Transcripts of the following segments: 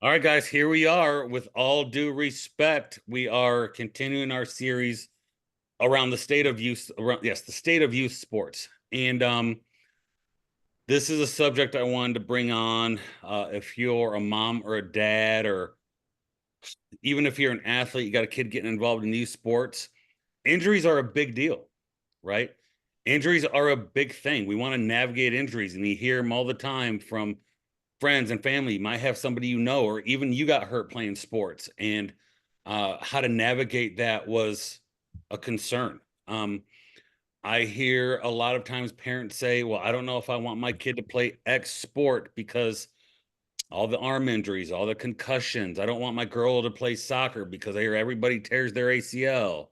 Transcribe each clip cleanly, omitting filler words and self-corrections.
All right, guys, here we are. With all due respect, we are continuing our series around the state of youth, the state of youth sports. And this is a subject I wanted to bring on. If you're a mom or a dad, or even if you're an athlete, you got a kid getting involved in youth sports, injuries are a big deal, right? Injuries are a big thing. We want to navigate injuries, and you hear them all the time from friends and family. You might have somebody you know, or even you got hurt playing sports, and how to navigate that was a concern. I hear a lot of times parents say, well, I don't know if I want my kid to play X sport because all the arm injuries, all the concussions. I don't want my girl to play soccer because I hear everybody tears their ACL,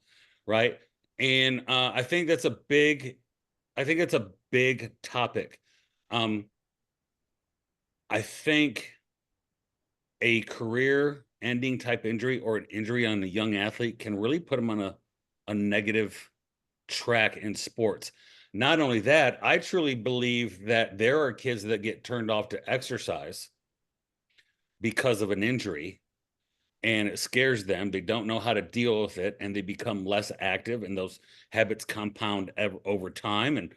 right? And I think that's a big topic. Um, I think a career ending type injury or an injury on a young athlete can really put them on a negative track in sports. Not only that, I truly believe that there are kids that get turned off to exercise because of an injury, and it scares them. They don't know how to deal with it, and they become less active, and those habits compound over time. And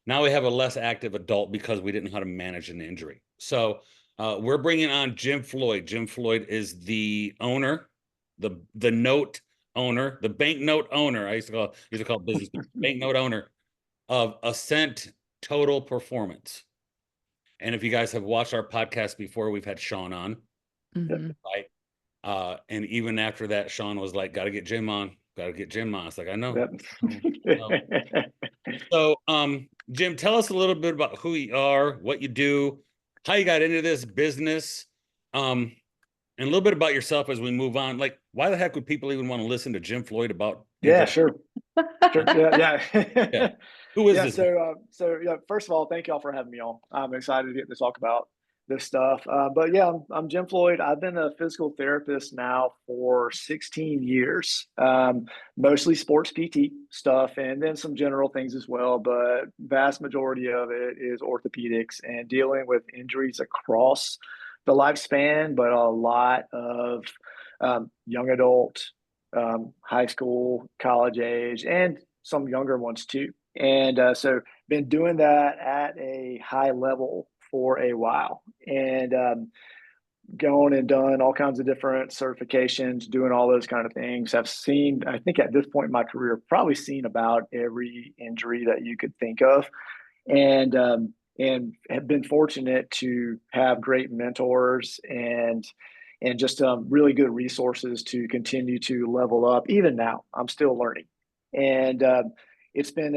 now we have a less active adult because we didn't know how to manage an injury. So we're bringing on Jim Floyd. Jim Floyd is the owner, the note owner, the banknote owner. I used to call business banknote owner of Ascent Total Performance. And if you guys have watched our podcast before, we've had Sean on, right? And even after that, Sean was like, "Got to get Jim on. Got to get Jim on." It's like, I know. Yep. So, Jim, tell us a little bit about who you are, what you do, how you got into this business, and a little bit about yourself as we move on. Like, why the heck would people even want to listen to Jim Floyd about Yeah, injury? sure. Sure. Yeah, Yeah. yeah. Who is Yeah. this? So yeah, first of all, thank y'all for having me on. I'm excited to get to talk about this stuff. But yeah, I'm Jim Floyd. I've been a physical therapist now for 16 years, mostly sports PT stuff and then some general things as well. But vast majority of it is orthopedics and dealing with injuries across the lifespan, but a lot of young adult, high school, college age, and some younger ones too. And so been doing that at a high level for a while, and gone and done all kinds of different certifications, doing all those kind of things. I've seen, I think at this point in my career, probably seen about every injury that you could think of, and have been fortunate to have great mentors and just really good resources to continue to level up. Even now, I'm still learning, and it's been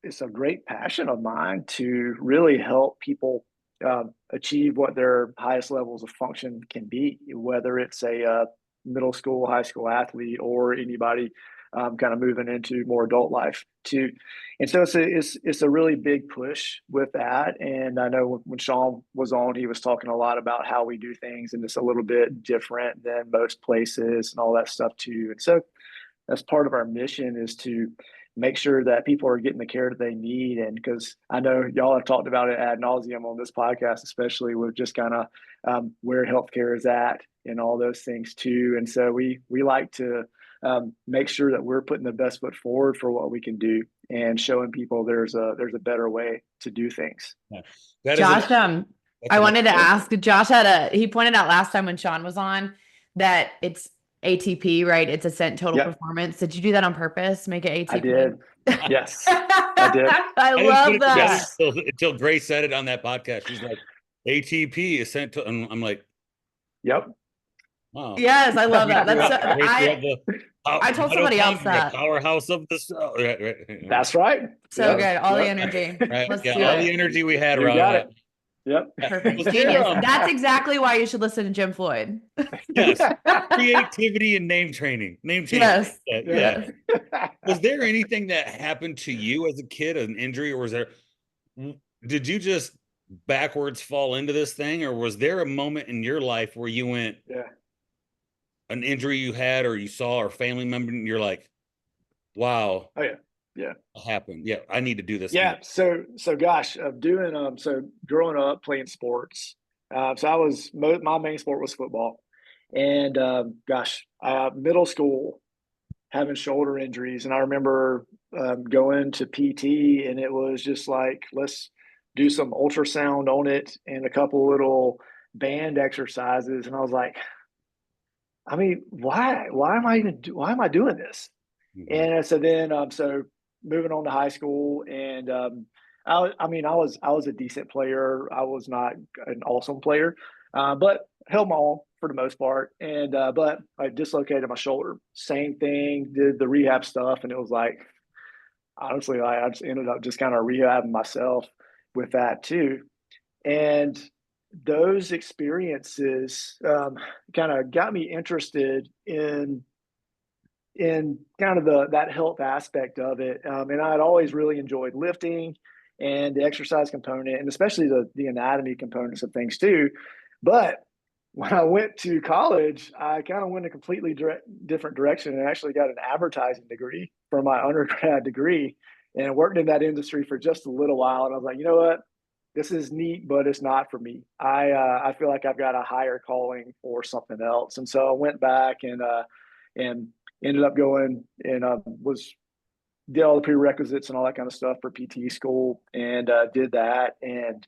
it's a great passion of mine to really help people achieve what their highest levels of function can be, whether it's a middle school, high school athlete, or anybody kind of moving into more adult life too. And so it's a really big push with that. And I know when Sean was on, he was talking a lot about how we do things, and it's a little bit different than most places and all that stuff too. And so that's part of our mission, is to make sure that people are getting the care that they need. And because I know y'all have talked about it ad nauseum on this podcast, especially with just kind of where healthcare is at and all those things too. And so we like to make sure that we're putting the best foot forward for what we can do and showing people there's a better way to do things. Yeah. That is Josh, that's I an wanted to ask, Josh he pointed out last time when Sean was on that it's ATP, right? It's Ascent Total Yep, Performance. Did you do that on purpose? Make it I ATP? did. Yes, I did. I I didn't put love it together that. Yes. until Grace said it on that podcast. She's like, ATP is sent to, and I'm like, Yep. wow. Yes, I love that. We That's have, so, we have the I told somebody else mitochondria, the that. powerhouse of the cell. Right. That's right. So Yep. good. All the Yep. energy. Right. Let's Yeah. do All the it. energy we had You around got that. it. Yep. Perfect. Was there, Genius. That's exactly why you should listen to Jim Floyd. yes, creativity and name training. Name change. Yes. Yeah. Yes. Was there anything that happened to you as a kid, an injury, or did you just backwards fall into this thing, or was there a moment in your life where you went, Yeah. an injury you had or you saw or family member, and you're like, wow, Oh yeah. Yeah. what happened? Yeah, I need to do this more. Yeah. So gosh, doing so growing up playing sports, So my main sport was football, and gosh, middle school having shoulder injuries, and I remember going to PT, and it was just like, let's do some ultrasound on it and a couple little band exercises, and I was like, I mean, why am I doing this? Mhm. And so then, so moving on to high school, and I was a decent player. I was not an awesome player, but held my own for the most part. And but I dislocated my shoulder. Same thing. Did the rehab stuff, and it was like, honestly, I just ended up just kind of rehabbing myself with that too. And those experiences kind of got me interested in kind of that health aspect of it. And I'd always really enjoyed lifting and the exercise component, and especially the anatomy components of things too. But when I went to college, I kind of went a completely different direction and actually got an advertising degree for my undergrad degree, and worked in that industry for just a little while. And I was like, you know what? This is neat, but it's not for me. I feel like I've got a higher calling for something else. And so I went back and ended up going and was did all the prerequisites and all that kind of stuff for PT school, and did that. And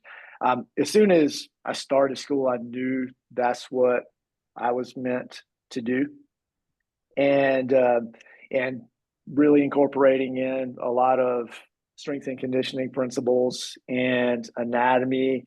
as soon as I started school, I knew that's what I was meant to do, and really incorporating in a lot of strength and conditioning principles and anatomy,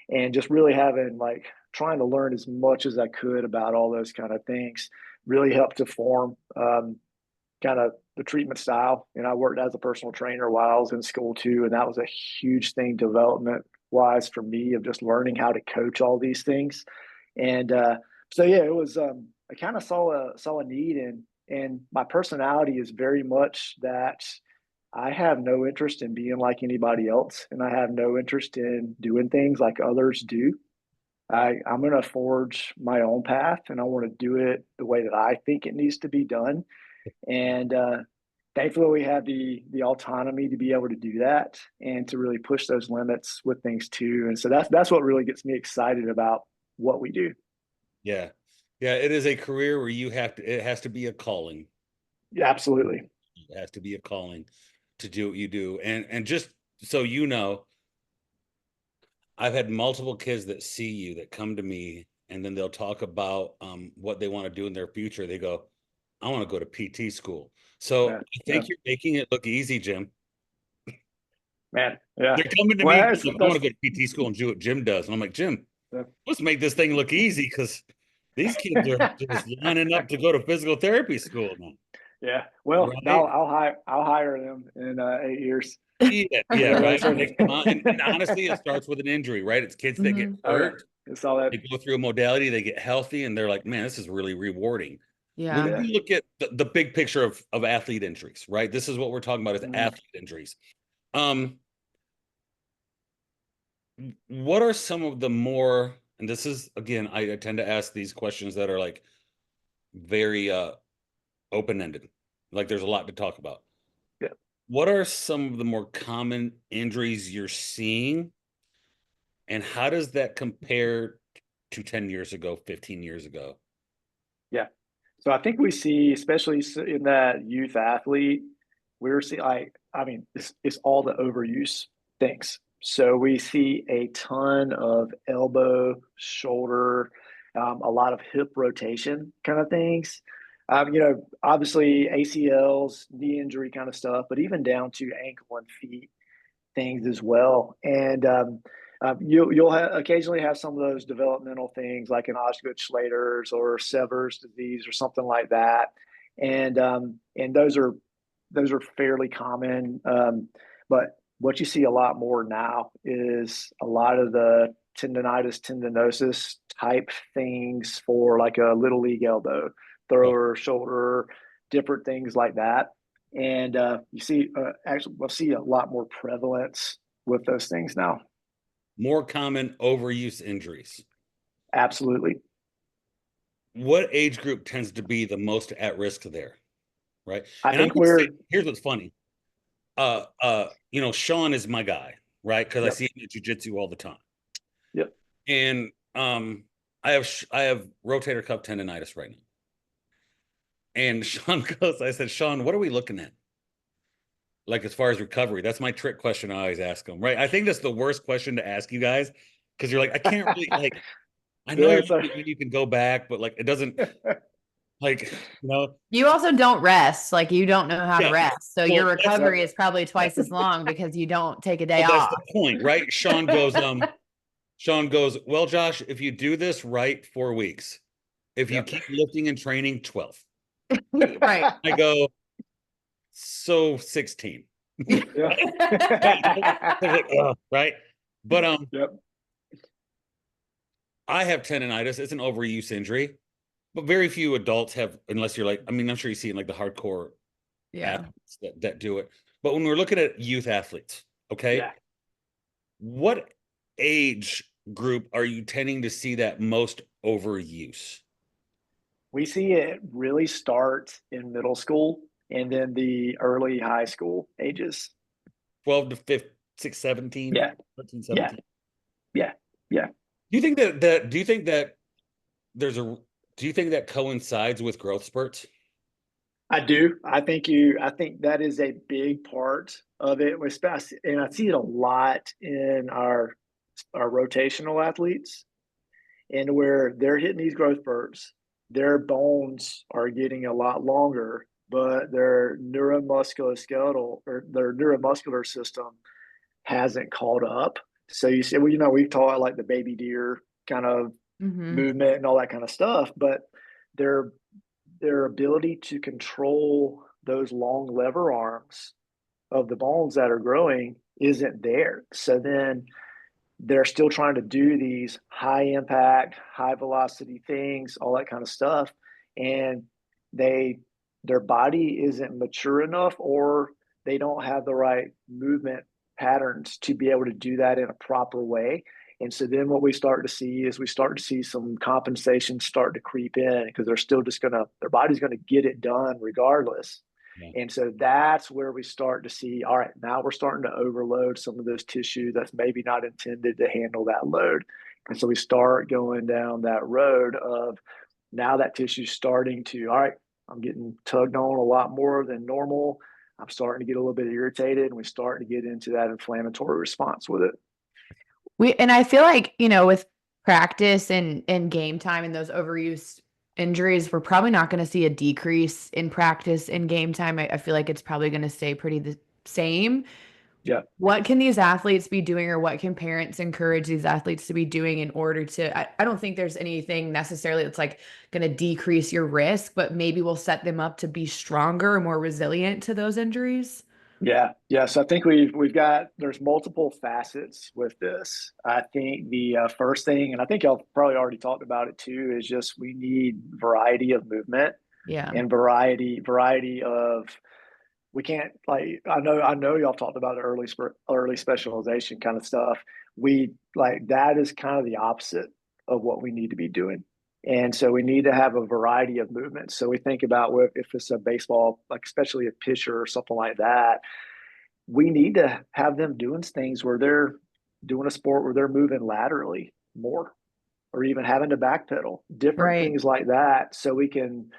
and just really having like trying to learn as much as I could about all those kind of things really helped to form kind of the treatment style. And I worked as a personal trainer while I was in school too. And that was a huge thing development wise for me, of just learning how to coach all these things. And so, yeah, it was, I kind of saw a need, and my personality is very much that I have no interest in being like anybody else. And I have no interest in doing things like others do. I'm going to forge my own path, and I want to do it the way that I think it needs to be done. And thankfully, we have the autonomy to be able to do that and to really push those limits with things too. And so that's what really gets me excited about what we do. Yeah. Yeah, it is a career where it has to be a calling. Yeah, absolutely. It has to be a calling to do what you do. And just so you know, I've had multiple kids that see you that come to me and then they'll talk about what they want to do in their future. They go, I want to go to PT school. So Yeah, I yeah, think you're making it look easy, Jim. man. Yeah. They're coming to Well, me, that's like, I want to go to PT school and do what Jim does. And I'm like, Jim, yeah. let's make this thing look easy because these kids are just lining up to go to physical therapy school now. Yeah. Well, now Right? I'll hire them in 8 years. Yeah, yeah, Yeah, right. that's right. And honestly, it starts with an injury, right? It's kids that get Mhm. Oh yeah, hurt, it's all that. they go through a modality, they get healthy, and they're like, man, this is really rewarding. When Yeah. Yeah. we look at the big picture of athlete injuries, right? This is what we're talking about is Mhm. athlete injuries. Um, what are some of the more, and this is again, I tend to ask these questions that are like very open-ended. Like there's a lot to talk about. Yeah. What are some of the more common injuries you're seeing, and how does that compare to 10 years ago, 15 years ago? Yeah. So I think we see, especially in that youth athlete, we're seeing I mean, it's all the overuse things. So we see a ton of elbow, shoulder, a lot of hip rotation kind of things. Obviously ACLs, knee injury kind of stuff, but even down to ankle and feet things as well. And you'll occasionally have some of those developmental things like an Osgood-Schlater's or Sever's disease or something like that, and those are fairly common. But what you see a lot more now is a lot of the tendonitis, tendinosis type things for like a little league elbow, Right. thrower, shoulder, different things like that. And you see, actually, we'll see a lot more prevalence with those things now. More common overuse injuries. Absolutely. What age group tends to be the most at risk there? Right. I And I'm think gonna say, we're, here's what's funny. Sean is my guy, right? Because I yep, see him in jujitsu all the time. yep, And I have rotator cuff tendonitis right now. And Sean goes, I said, Sean, what are we looking at? Like, as far as recovery, that's my trick question I always ask them, right? I think that's the worst question to ask you guys, because you're like, I can't really, like, I know Yeah, you can go back, but like, it doesn't, like, You also don't rest. Like you don't know how to yeah. rest. So Well, your that's recovery is probably twice as long because you don't take a day well, that's off. the point, right? Sean goes, well, Josh, if you do this right, 4 weeks. If you Yep. keep lifting and training, 12. Right. I go, so 16. Yeah. Like, right. But Yep. I have tendonitis. It's an overuse injury, but very few adults have, unless you're like, I mean, I'm sure you see in like the hardcore Yeah. athletes that do it. But when we're looking at youth athletes, okay, Yeah. what age group are you tending to see that most overuse? We see it really start in middle school and then the early high school ages. 12 to 15, 6, 17, Yeah. 13, Yeah. 17. Yeah. Yeah. Do you think do you think that there's a, do you think that coincides with growth spurts? I do. I think that is a big part of it, especially, and I see it a lot in our rotational athletes, and where they're hitting these growth spurts, their bones are getting a lot longer, but their neuromusculoskeletal or their neuromuscular system hasn't caught up. So you say, well, we've taught like the baby deer kind of Hmm. movement and all that kind of stuff, but their their ability to control those long lever arms of the bones that are growing isn't there. So then they're still trying to do these high impact, high velocity things, all that kind of stuff. And they their body isn't mature enough or they don't have the right movement patterns to be able to do that in a proper way. And so then what we start to see is we start to see some compensation start to creep in because they're still just gonna their body's gonna get it done regardless. Yeah. And so that's where we start to see, all right, now we're starting to overload some of those tissue that's maybe not intended to handle that load. And so we start going down that road of now that tissue's starting to, all right, I'm getting tugged on a lot more than normal. I'm starting to get a little bit irritated and we start to get into that inflammatory response with it. And I feel like, with practice and game time and those overuse injuries, we're probably not going to see a decrease in practice and game time. I feel like it's probably going to stay pretty the same. Yeah. What can these athletes be doing, or what can parents encourage these athletes to be doing in order to? I don't think there's anything necessarily that's like going to decrease your risk, but maybe we'll set them up to be stronger, more resilient to those injuries. Yeah, yeah. So I think we've got there's multiple facets with this. I think the first thing, and I think y'all probably already talked about it too, is just we need variety of movement Yeah. and variety of. We can't like I know y'all talked about the early specialization kind of stuff. We like that is kind of the opposite of what we need to be doing. And so we need to have a variety of movements. So we think about if it's a baseball, like especially a pitcher or something like that, we need to have them doing things where they're doing a sport where they're moving laterally more or even having to backpedal, different Right. things like that. So we can,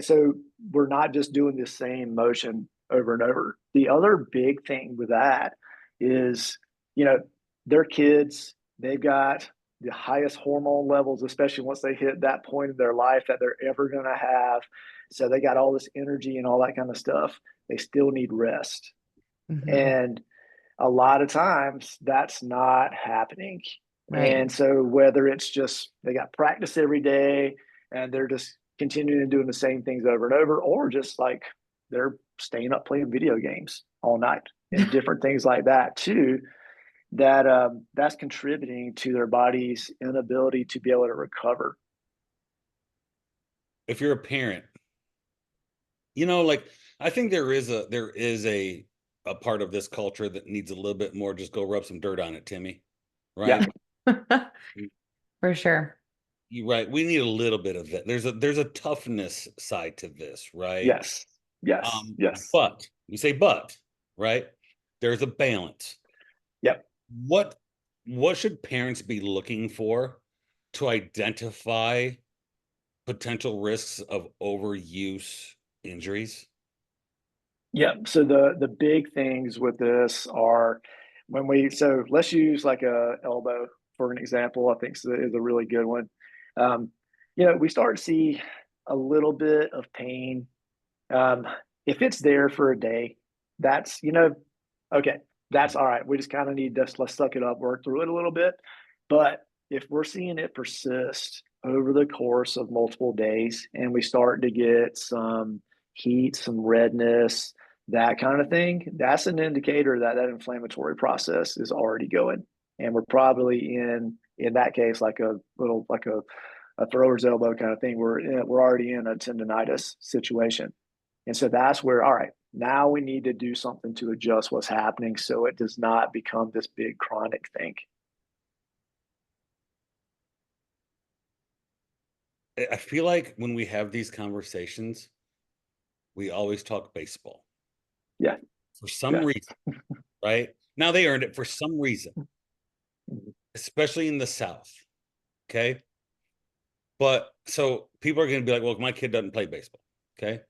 so we're not just doing the same motion over and over. The other big thing with that is, you know, they're kids, they've got the highest hormone levels, especially once they hit that point in their life that they're ever going to have. So they got all this energy and all that kind of stuff. They still need rest. Hmm. And a lot of times that's not happening. Right. And so whether it's just they got practice every day and they're just continuing and doing the same things over and over, or just like they're staying up playing video games all night and different things like that too, that that's contributing to their body's inability to be able to recover. If you're a parent, like, I think there is a part of this culture that needs a little bit more, just go rub some dirt on it, Timmy. Yeah. Right? For sure. You right. We need a little bit of it. There's a toughness side to this, right? Yes. Yes. Yes. But you say but, right? There's a balance. Yep. What what should parents be looking for to identify potential risks of overuse injuries? Yeah. So the big things with this are so let's use like a elbow for an example. I think is a really good one. Um, we start to see a little bit of pain. Um, if it's there for a day, that's okay, that's all right. We just kind of need to let's suck it up, work through it a little bit. But if we're seeing it persist over the course of multiple days and we start to get some heat, some redness, that kind of thing, that's an indicator that that inflammatory process is already going. And we're probably in that case, like a little, like a thrower's elbow kind of thing. We're already in a tendonitis situation. And so that's where, all right, now we need to do something to adjust what's happening so it does not become this big chronic thing. I feel like when we have these conversations, we always talk baseball Yeah. for some Yeah. reason, right? Now they earned it for some reason, especially in the South. Okay. But so people are going to be like, well, my kid doesn't play baseball. Okay.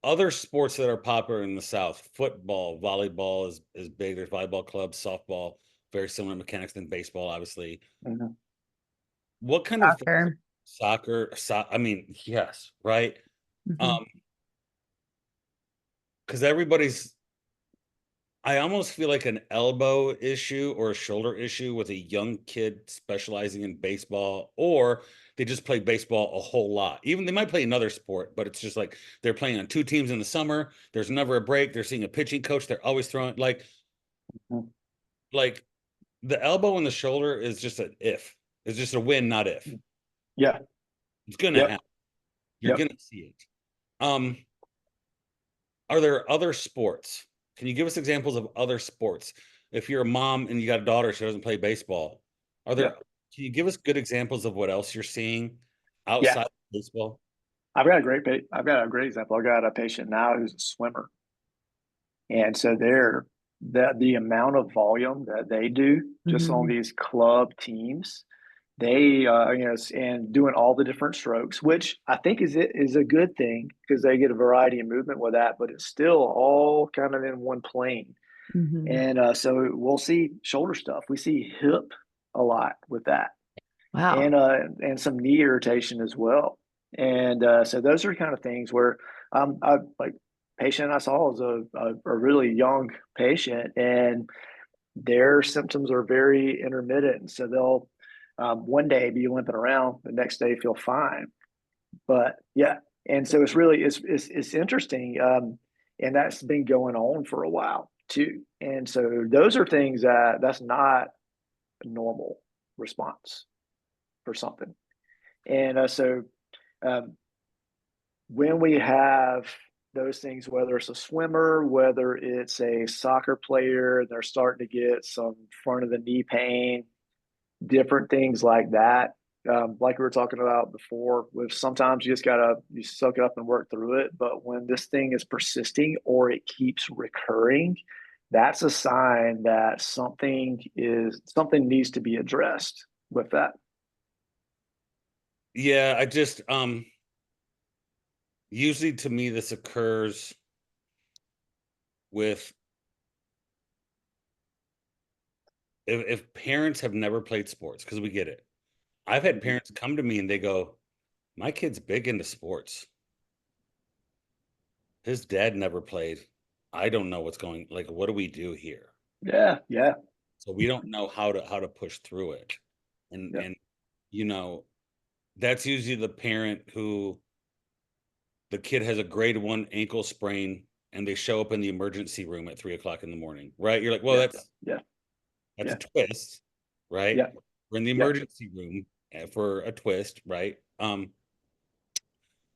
Other sports that are popular in the South, football, volleyball is big. There's volleyball clubs, softball, very similar mechanics than baseball, obviously. Mhm. What kind of Soccer. soccer? I mean, yes, right? Mhm. Because everybody's I almost feel like an elbow issue or a shoulder issue with a young kid specializing in baseball, or they just play baseball a whole lot. Even they might play another sport, but it's just like they're playing on two teams in the summer. There's never a break. They're seeing a pitching coach. They're always throwing Mhm. like the elbow and the shoulder is just an if. It's just a win, not if. Yeah. It's gonna Yep. happen. You're Yep. gonna see it. Um, Are there other sports? Can you give us examples of other sports? If you're a mom and you got a daughter, she doesn't play baseball. Are Yeah. there, can you give us good examples of what else you're seeing Yeah. outside of baseball? I've got a great example. I got a patient now who's a swimmer. And so they're the amount of volume that they do just on Mhm. these club teams, they and doing all the different strokes, which I think is a good thing because they get a variety of movement with that, but it's still all kind of in one plane. Mhm. And so we'll see shoulder stuff. We see hip a lot with that, Wow. and some knee irritation as well. And so those are kind of things where I like patient I saw was a really young patient, and their symptoms are very intermittent. So they'll one day be limping around, the next day feel fine. But yeah, and so it's interesting, and that's been going on for a while too. And so those are things that's not a normal response for something. And um, when we have those things, whether it's a swimmer, whether it's a soccer player, they're starting to get some front of the knee pain, different things like that. Like we were talking about before, with sometimes you just gotta you suck it up and work through it. But when this thing is persisting or it keeps recurring, that's a sign that something needs to be addressed with that. Yeah, I just, usually to me, this occurs with if parents have never played sports, because we get it. I've had Mhm. parents come to me and they go, my kid's big into sports. His dad never played. I don't know what's going, like, what do we do here? Yeah, yeah, So we don't know how to push through it. And yeah, and you know, that's usually the parent who the kid has a grade one ankle sprain and they show up in the emergency room at 3 o'clock in the morning, right? You're like, well, yeah, that's yeah, that's a yeah, twist, right? yeah, We're in the yeah. emergency room for a twist, right? One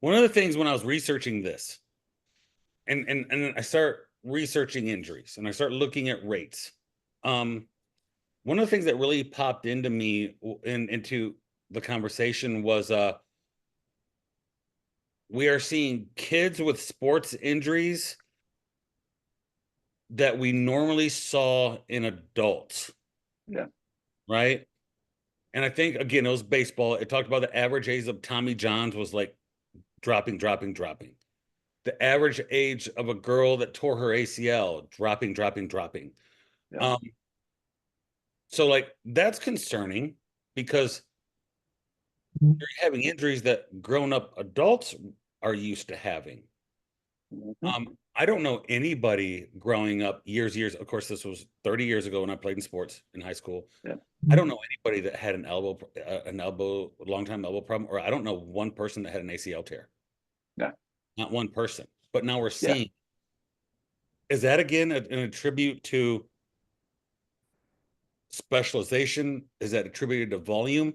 of the things when I was researching this, and I start researching injuries and I start looking at rates. Um, One of the things that really popped into me into the conversation was we are seeing kids with sports injuries that we normally saw in adults, Yeah. right? And I think, again, it was baseball. It talked about the average age of Tommy John's was like dropping, dropping, dropping. The average age of a girl that tore her ACL, dropping, dropping, dropping. Yeah. Um, so like that's concerning because you're having injuries that grown-up adults are used to having. Mhm. I don't know anybody growing up years. Of course, this was 30 years ago when I played in sports in high school. Yeah. I don't know anybody that had long time elbow problem, or I don't know one person that had an ACL tear. Yeah. Not one person. But now we're Yeah. seeing, is that again an attribute to specialization? Is that attributed to volume?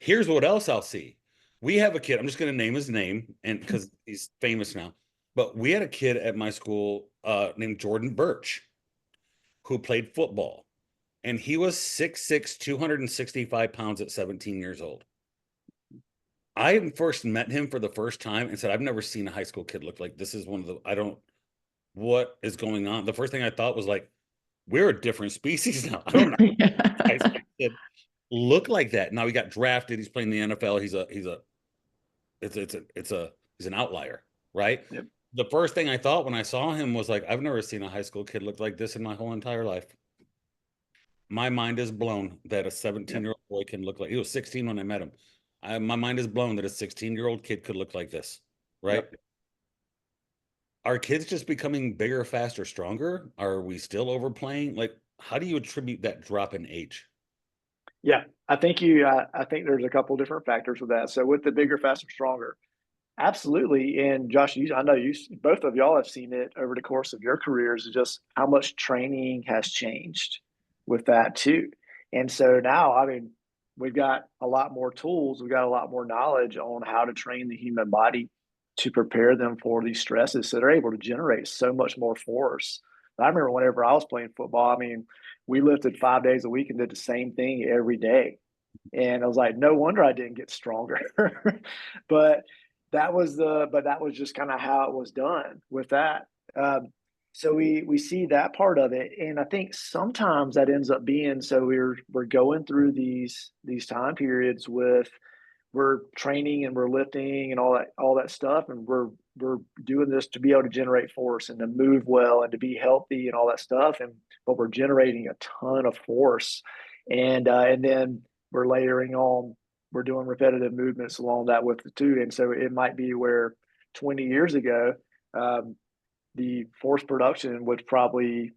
Here's what else I'll see. We have a kid, I'm just going to name his name and because he's famous now, but we had a kid at my school named Jordan Birch who played football. And he was 6'6", 265 pounds at 17 years old. I first met him for the first time and said, I've never seen a high school kid look like this. Is one of the, I don't, what is going on? The first thing I thought was like, we're a different species now. I don't know. High school kid look like that. Now he got drafted. He's playing the NFL. He's an outlier, right? Yep. The first thing I thought when I saw him was like, I've never seen a high school kid look like this in my whole entire life. My mind is blown that a Yep. 17-year-old boy can look like, he was 16 when I met him. My mind is blown that a 16-year-old kid could look like this, right? Yep. Are kids just becoming bigger, faster, stronger? Are we still overplaying? Like, how do you attribute that drop in age? Yeah. I think there's a couple different factors with that. So with the bigger, faster, stronger, absolutely. And Josh, I know both of y'all have seen it over the course of your careers, just how much training has changed with that too. And so now, I mean, we've got a lot more tools, we've got a lot more knowledge on how to train the human body to prepare them for these stresses that are able to generate so much more force. I remember whenever I was playing football, I mean, we lifted 5 days a week and did the same thing every day. And I was like, no wonder I didn't get stronger. but that was just kind of how it was done with that. Um, so we see that part of it, and I think sometimes that ends up being so we're going through these time periods with we're training and we're lifting and all that stuff, and we're doing this to be able to generate force and to move well and to be healthy and all that stuff, and but we're generating a ton of force, and then we're layering on we're doing repetitive movements along that with the two, and so it might be where 20 years ago um, the force production was probably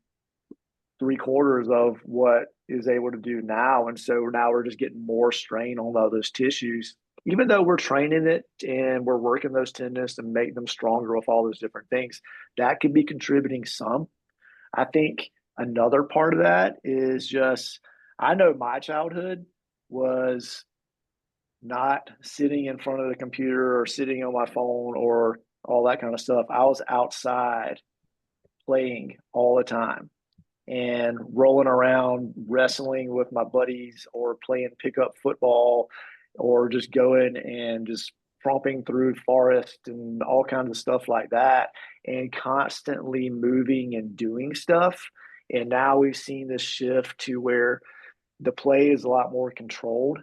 three quarters of what is able to do now. And so now we're just getting more strain on all those tissues, even though we're training it and we're working those tendons to make them stronger with all those different things. That could be contributing some. I think another part of that is just, I know my childhood was not sitting in front of the computer or sitting on my phone or all that kind of stuff. I was outside playing all the time and rolling around wrestling with my buddies or playing pickup football or just going and just tromping through forest and all kinds of stuff like that and constantly moving and doing stuff. And now we've seen this shift to where the play is a lot more controlled,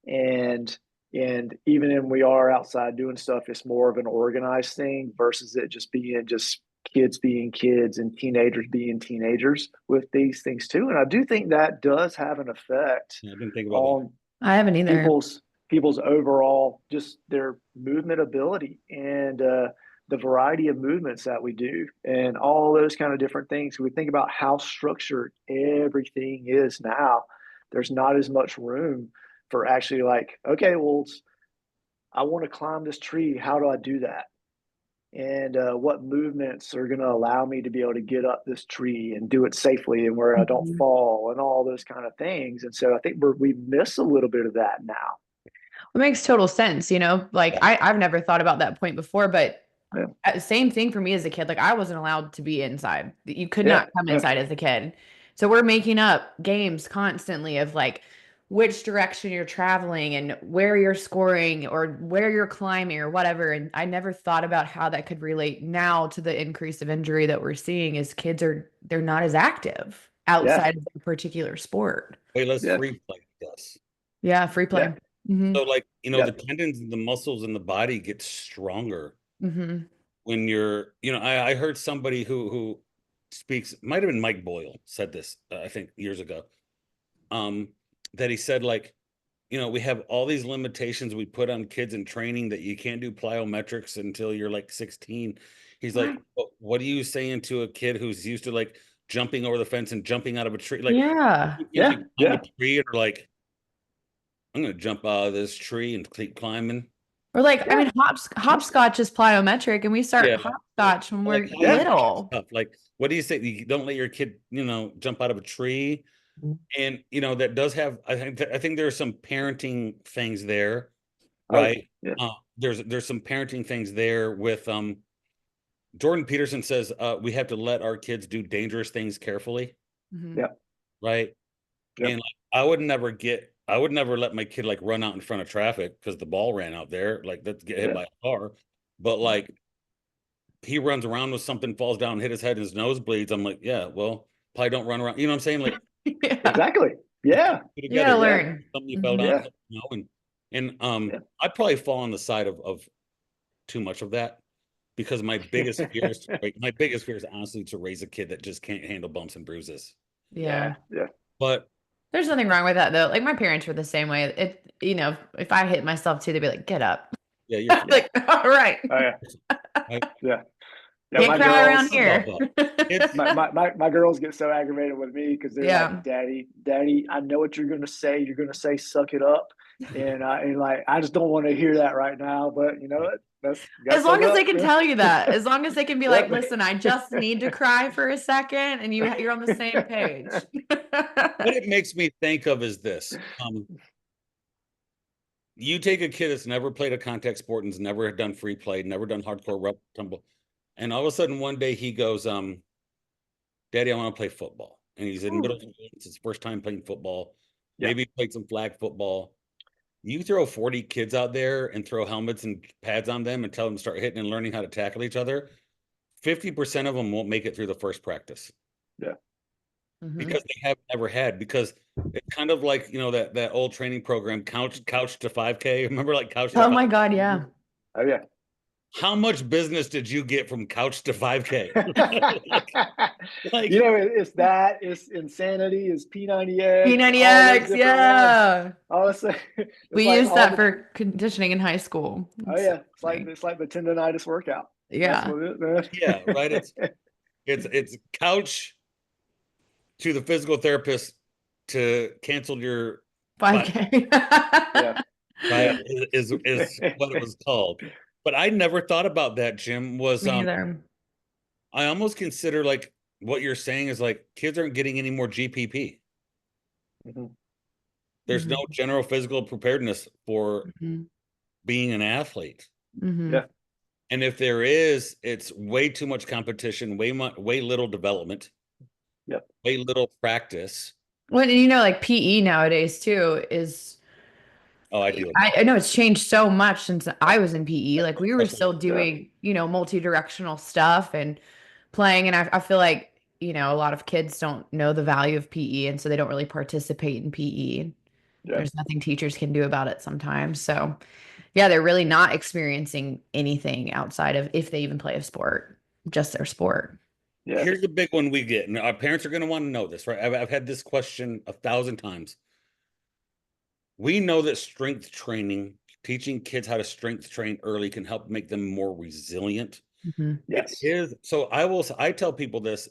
and even when we are outside doing stuff, it's more of an organized thing versus it just being kids and teenagers being teenagers with these things too. And I do think that does have an effect I didn't think about that. on I haven't either. people's overall just their movement ability and the variety of movements that we do and all those kind of different things. We think about how structured everything is now. There's not as much room for actually like, okay, well, I want to climb this tree. How do I do that? And what movements are going to allow me to be able to get up this tree and do it safely and where I don't Mhm. fall and all those kind of things. And so I think we miss a little bit of that now. It makes total sense, you know? Like I've never thought about that point before, but Yeah, same thing for me as a kid. Like I wasn't allowed to be inside. You could yeah, not come yeah, inside as a kid. So we're making up games constantly of like which direction you're traveling and where you're scoring or where you're climbing or whatever. And I never thought about how that could relate now to the increase of injury that we're seeing as they're not as active yeah, outside of a particular sport. Wait, let's yeah. free play this. Yeah, free play. So like, the Yep. tendons and the muscles in the body get stronger Mm-hmm. when you're, I heard somebody who speaks, might have been Mike Boyle said this, I think years ago, um, that he said like, we have all these limitations we put on kids in training that you can't do plyometrics until you're like 16. He's like, What? what are you saying to a kid who's used to like jumping over the fence and jumping out of a tree? Like, Yeah. kids who Yeah. climb a Yeah. tree and are like, I'm gonna jump out of this tree and keep climbing. Or like, I Yeah. mean, hopscotch is plyometric, and we start Yeah. hopscotch when Like we're how do you Yeah. teach little. stuff? Like, what do you say? You don't let your kid, jump out of a tree. And that does have, I think there are some parenting things there, Oh, right? yeah. There's some parenting things there with Jordan Peterson says we have to let our kids do dangerous things carefully, Mhm. Yep. right? And Yep. like, I would never let my kid like run out in front of traffic because the ball ran out there, like that's get hit Yeah. by a car. But like he runs around with something, falls down, hit his head, and his nose bleeds. I'm like, yeah, well, probably don't run around. You know what I'm saying? Like Yeah. Exactly. Yeah. You together, gotta Yeah. learn. something you fell Mhm. down, Yeah. and Yeah. I probably fall on the side of too much of that because my biggest fear is honestly to raise a kid that just can't handle bumps and bruises. Yeah. Yeah. Yeah. But There's nothing wrong with that though. Like my parents were the same way. If I hit myself too, they'd be like, "Get up." yeah, you're fine. Yeah. Like, all right. Oh yeah. Right? Yeah. Yeah. Can't My cry around girls, Football here. buff. It's my girls get so aggravated with me because they're like, Yeah. Daddy, I know what you're gonna say. You're gonna say, suck it up, and like, I just don't want to hear that right now. But you know what? That's you gotta As suck long it as they up. can tell you that, as long as they can be like, Yep. listen, I just need to cry for a second, and you're on the same page. what it makes me think of is this. You take a kid that's never played a contact sport and's never done free play, never done hardcore rough tumble, and all of a sudden one day he goes, Daddy, I want to play football. And he's in middle Ooh. school. It's his first time playing football. Yeah. Maybe he played some flag football. You throw 40 kids out there and throw helmets and pads on them and tell them to start hitting and learning how to tackle each other. 50% of them won't make it through the first practice Yeah. Mhm. because they have never had. Because it's kind of like, that old training program, couch to 5K. Remember like couch to Oh 5K? my God, yeah. Oh yeah. How much business did you get from couch to 5K? like, It's insanity, it's P90X, all those P90X, different ones. yeah. Honestly, it's We like used all that the for conditioning in high school. oh It's so yeah, funny. it's like the tendonitis workout. That's Yeah. what it is, yeah, right. man. It's couch to the physical therapist to cancel your 5K. Yeah. right is what it was called. But I never thought about that, Jim. Was Me neither. I almost consider like what you're saying is like kids aren't getting any more GPP. Mhm. There's no Mhm. general physical preparedness for Mhm. being an athlete. Mhm. Yeah. And if there is, it's way too much competition, way little development, Yep. way little practice. Well, and like PE nowadays too is Oh, I deal with I know it's changed so much since I was in PE. that. Like we were Especially still Yeah. doing, multi-directional stuff and playing. And I feel like, a lot of kids don't know the value of PE. And so they don't really participate in PE. Yeah. There's nothing teachers can do about it sometimes. So yeah, they're really not experiencing anything outside of if they even play a sport, just their sport. Yeah. here's a big one we get, and our parents are going to want to know this, right? I've had this question 1,000 times. We know that strength training, teaching kids how to strength train early can help make them more resilient. Mhm. It Yes. is. So I tell people this,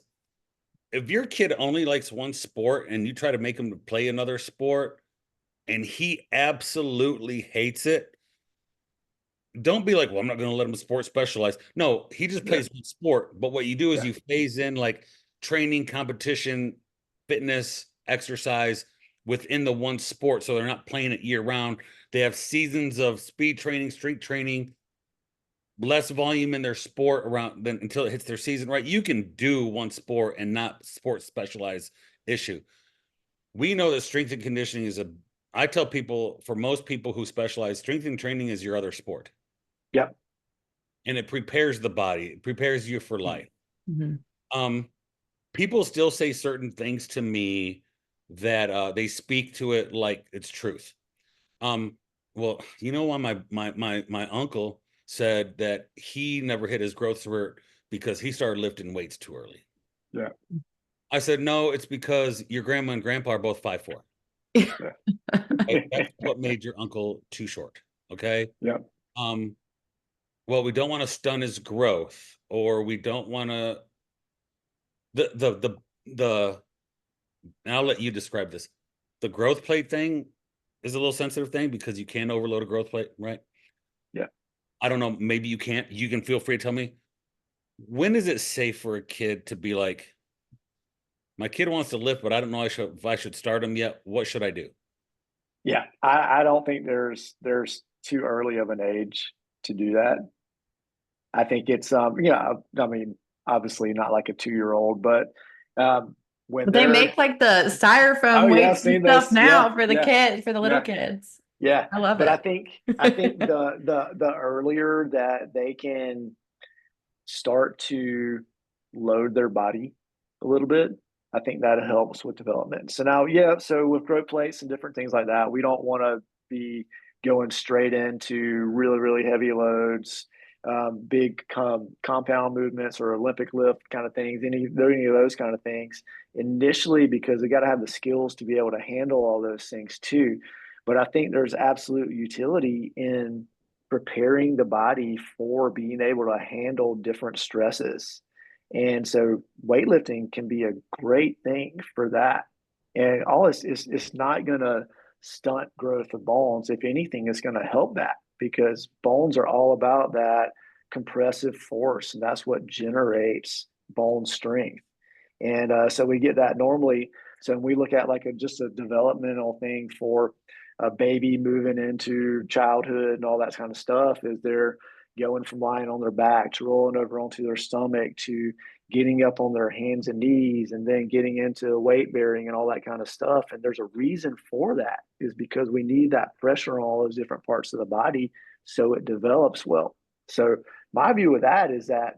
if your kid only likes one sport and you try to make him to play another sport and he absolutely hates it, don't be like, well, I'm not going to let him sport specialize. No, he just Yeah. plays one sport. But what you do is Yeah. you phase in like training, competition, fitness, exercise within the one sport. So they're not playing it year round. They have seasons of speed training, strength training, less volume in their sport around then until it hits their season, right? You can do one sport and not sport specialize issue. We know that strength and conditioning I tell people, for most people who specialize, strength and training is your other sport, Yep. and it prepares the body, it prepares you for life. Mhm. Um, People still say certain things to me that they speak to it like it's truth. Um, well, you know why my uncle said that he never hit his growth spurt because he started lifting weights too early. Yeah. I said, no, it's because your grandma and grandpa are both 5'4". Yeah. Right? That's what made your uncle too short. Okay. Yeah. Um, well, we don't want to stun his growth, or we don't want to the and I'll let you describe this. The growth plate thing is a little sensitive thing because you can overload a growth plate, right? Yeah. I don't know, maybe you can't. You can feel free to tell me. When is it safe for a kid to be like, my kid wants to lift, but I don't know if I should start him yet. What should I do? Yeah. I don't think there's too early of an age to do that. I think it's yeah, I mean, obviously not like a 2 year old, but when But they they're make like the oh styrofoam yeah, I've weights and seen stuff those. Yeah, now for the yeah, kids, for the little yeah, kids. yeah. I love But it. I think the earlier that they can start to load their body a little bit, I think that helps with development. So now, yeah, so with growth plates and different things like that, we don't want to be going straight into really, really heavy loads, big compound movements or Olympic lift kind of things, any of those kind of things initially, because they got to have the skills to be able to handle all those things too. But I think there's absolute utility in preparing the body for being able to handle different stresses. And so weightlifting can be a great thing for that. And all it's not going to stunt growth of bones. If anything, it's going to help that because bones are all about that compressive force. And that's what generates bone strength. And so we get that normally. So when we look at like just a developmental thing for a baby moving into childhood and all that kind of stuff, is they're going from lying on their back to rolling over onto their stomach to getting up on their hands and knees and then getting into weight bearing and all that kind of stuff. And there's a reason for that, is because we need that pressure on all those different parts of the body so it develops well. So my view of that is that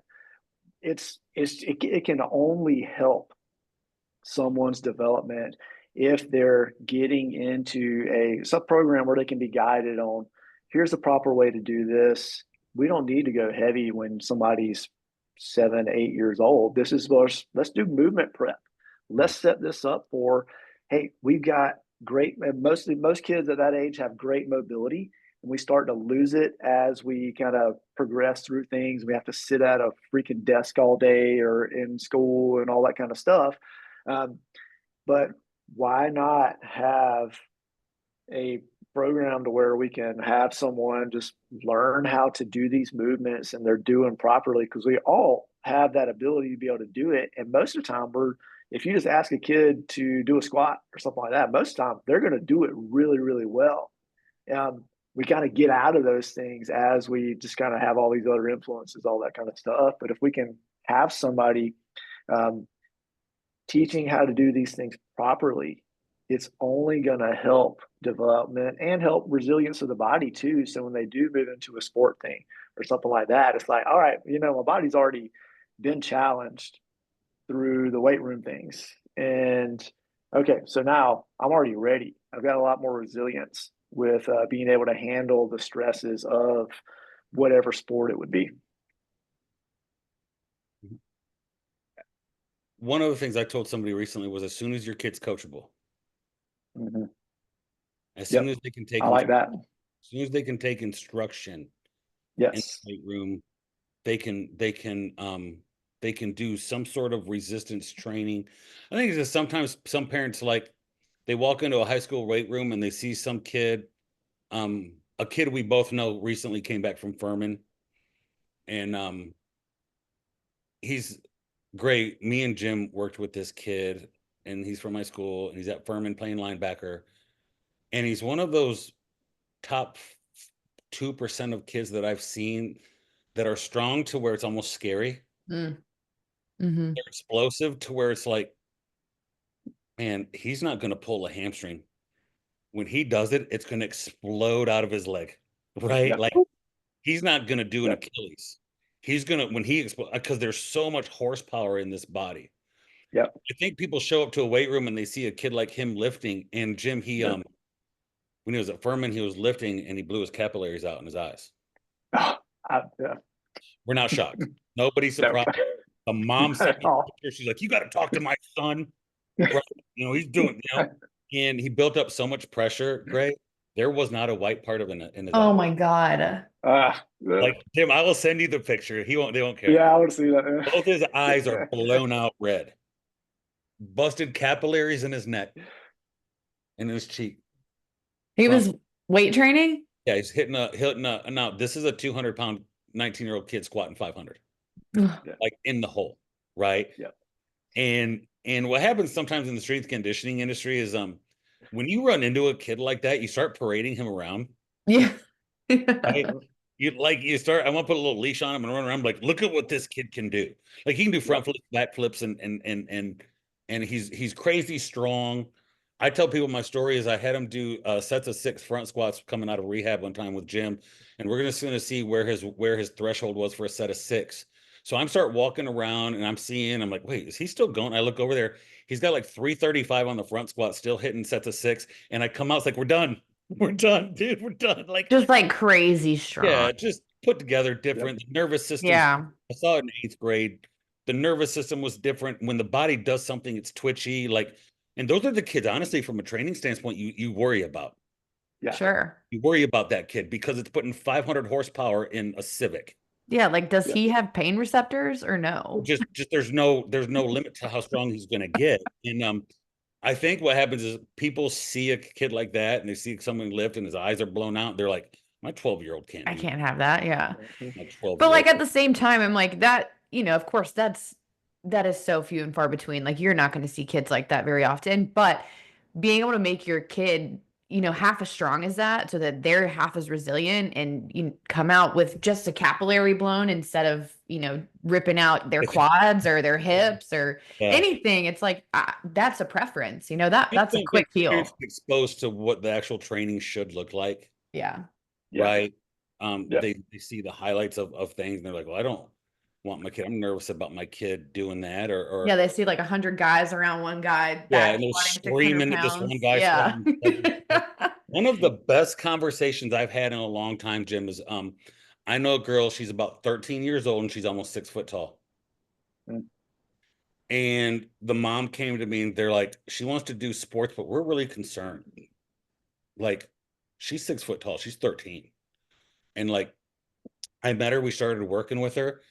it can only help someone's development if they're getting into a sub program where they can be guided on, here's the proper way to do this. We don't need to go heavy when somebody's 7, 8 years old. This is let's do movement prep. Let's set this up for, hey, we've got great, most kids at that age have great mobility, and we start to lose it as we kind of progress through things. We have to sit at a freaking desk all day or in school and all that kind of stuff. Um, but why not have a program to where we can have someone just learn how to do these movements and they're doing properly, because we all have that ability to be able to do it. And most of the time, if you just ask a kid to do a squat or something like that, most of the time they're going to do it really, really well. We kind of get out of those things as we just kind of have all these other influences, all that kind of stuff. But if we can have somebody um, teaching how to do these things properly, it's only going to help development and help resilience of the body too. So when they do move into a sport thing or something like that, it's like, all right, my body's already been challenged through the weight room things. And okay, so now I'm already ready. I've got a lot more resilience with being able to handle the stresses of whatever sport it would be. One of the things I told somebody recently was, as soon as your kid's coachable, Mm-hmm. as soon Yep. as they can I like that. as soon as they can take instruction in Yes. the weight room, they can do some sort of resistance training. I think it's just sometimes some parents, like, they walk into a high school weight room and they see some kid, a kid we both know recently came back from Furman, and he's great. Me and Jim worked with this kid, and he's from my school, and he's at Furman playing linebacker, and he's one of those top 2% of kids that I've seen that are strong to where it's almost scary. Mm, hmm. They're explosive to where it's like, man, he's not going to pull a hamstring. When he does it, it's going to explode out of his leg, right? Yep. Like, he's not going to do an Yep. Achilles. He's going to, when he explodes, because there's so much horsepower in this body. Yep. I think people show up to a weight room and they see a kid like him lifting. And Jim, Yep. when he was at Furman, he was lifting and he blew his capillaries out in his eyes. Yeah, We're not shocked. Nobody's no, surprised. The mom not sent at me a all. picture. She's like, "You got to talk to my son, bro. He's doing, and he built up so much pressure, Gray. There was not a white part of in his Oh eye. my God. Uh, Like Tim, I will send you the picture. They won't care. yeah, I would see that. Both his eyes are blown out red, busted capillaries in his neck and his cheek. He From was weight training? Yeah, he's hitting a now this is a 200-pound 19-year-old kid squatting 500, Ugh. Yeah, like in the hole, right? yeah, And what happens sometimes in the strength conditioning industry is when you run into a kid like that, you start parading him around, Yeah. right? You start, I want to put a little leash on him and run around like, look at what this kid can do. Like he can do yeah, front flips, back flips, and he's crazy strong. I tell people my story is I had him do sets of 6 front squats coming out of rehab one time with Jim, and we're just going to see where his threshold was for a set of 6. So I'm start walking around and I'm like, wait, is he still going? I look over there, he's got like 335 on the front squat, still hitting sets of 6, and I come out, it's like, we're done. We're done, dude. We're done. Like, Just like crazy strong. yeah, just put together yeah, different. The nervous system, Yeah. I saw it in 8th grade. The nervous system was different. When the body does something, it's twitchy. Like, and those are the kids, honestly, from a training standpoint, you worry about. yeah, Sure. You worry about that kid because it's putting 500 horsepower in a Civic. Yeah. Like, does yeah. he have pain receptors or no? Just there's no limit to how strong he's gonna get. And I think what happens is people see a kid like that and they see someone lift and his eyes are blown out. They're like, my 12-year-old can't I do can't have that. Yeah. Mhm. my 12 But year old. like at the same time, I'm like that, of course that is so few and far between. Like you're not going to see kids like that very often, but being able to make your kid, half as strong as that so that they're half as resilient and you come out with just a capillary blown instead of, ripping out their quads or their hips or Yeah. anything. It's like that's a preference, that's a Don't get quick parents heal. exposed to what the actual training should look like, Yeah. Yeah, right? yeah, They see the highlights of things and they're like, well, I don't want my kid. I'm nervous about my kid doing that Yeah, or they see like 100 guys around one guy yeah, back and they're squatting 600 screaming at this one pounds. guy Yeah. squatting. One of the best conversations I've had in a long time, Jim, is I know a girl, she's about 13 years old and she's almost 6 foot tall. mm, And the mom came to me and they're like, she wants to do sports, but we're really concerned. Like, she's 6 foot tall, she's 13. And like, I met her, we started working with her,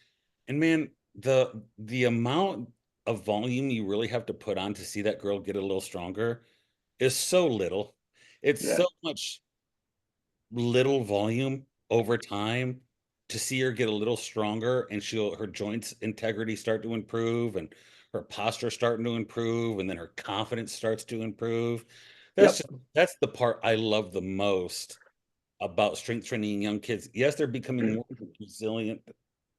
and man, the amount of volume you really have to put on to see that girl get a little stronger is so little. It's yeah, so much little volume over time to see her get a little stronger and her joints integrity start to improve and her posture starting to improve and then her confidence starts to improve. That's yep. just, that's the part I love the most about strength training young kids. Yes, they're becoming more resilient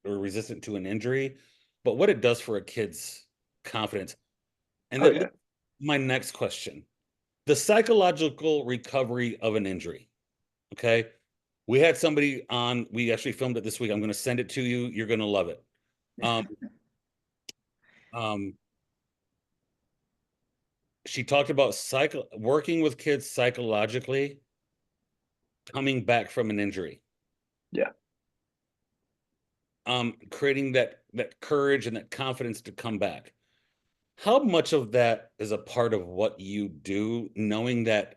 or resistant to an injury, but what it does for a kid's confidence. And Oh that yeah. leads to my next question, the psychological recovery of an injury. Okay. We had somebody on, we actually filmed it this week. I'm going to send it to you. You're going to love it. Um, um, she talked about working with kids psychologically coming back from an injury, Yeah. creating that courage and that confidence to come back. How much of that is a part of what you do, knowing that